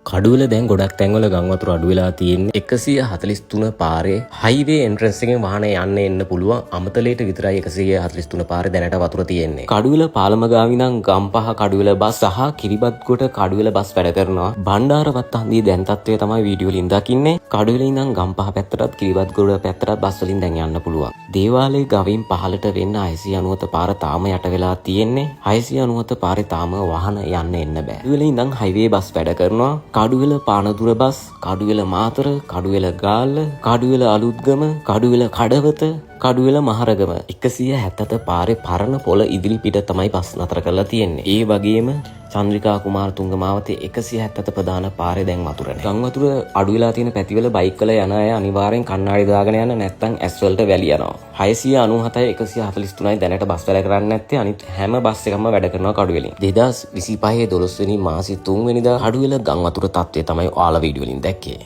කඩුවල දැන් ගොඩක් තැන්වල ගම් වතුර අඩු වෙලා තියෙන්නේ 143 පාරේ හයිවේ එන්ට්‍රන්ස් එකෙන් වාහන යන්න එන්න පුළුවන් අමතලයට විතරයි 143 පාරේ දැනට වතුර තියෙන්නේ. කඩුවල පාලම ගාව ඉඳන් ගම්පහ කඩුවල බස් සහ කිරිබත්ගොඩ කඩුවල බස් වැඩ කරනවා. බණ්ඩාරවත් හන්දියේ දැන් තත්ත්වය තමයි වීඩියෝ වලින් දකින්නේ. කඩුවල ඉඳන් ගම්පහ පැත්තටත් කිරිබත්ගොඩ පැත්තටත් බස් වලින් දැන් යන්න පුළුවන්. දේවාලයේ ගවින් පහළට වෙන්න 690 පාර තාම යට වෙලා තියෙන්නේ. 690 පාරේ තාම වාහන යන්න එන්න බෑ. කඩුවල ඉඳන් හයිවේ බස් වැඩ කරනවා. කඩුවෙල පානදුර බස්, කඩුවෙල මාතර, කඩුවෙල ගාල්ල, කඩුවෙල අලුත්ගම, කඩුවෙල කඩවත, කඩුවෙල මහරගම 177 පාරේ පරණ පොළ ඉදිරි පිට තමයි බස් නතර කරලා තියෙන්නේ. ඒ වගේම චන්ද්‍රිකා කුමාරතුංග මාවතේ 177 ප්‍රධාන පාරේ දැන් වතුර නැහැ. ගම් වතුර අඩු වෙලා තියෙන පැතිවල බයික් වල යන අය අනිවාර්යෙන් කණ්ණාඩි දාගෙන යන්න නැත්නම් ඇස් වලට වැලි යනවා. 697යි 143යි දැනට බස් වැඩ කරන්නේ නැත්තේ අනිත් හැම බස් එකක්ම වැඩ කරනවා කඩුවෙලින්. 2025 12 වෙනි මාසේ 3 වෙනිදා කඩුවෙල ගම් වතුර තත්ත්වය තමයි ඔයාලා වීඩියෝ වලින් දැක්කේ.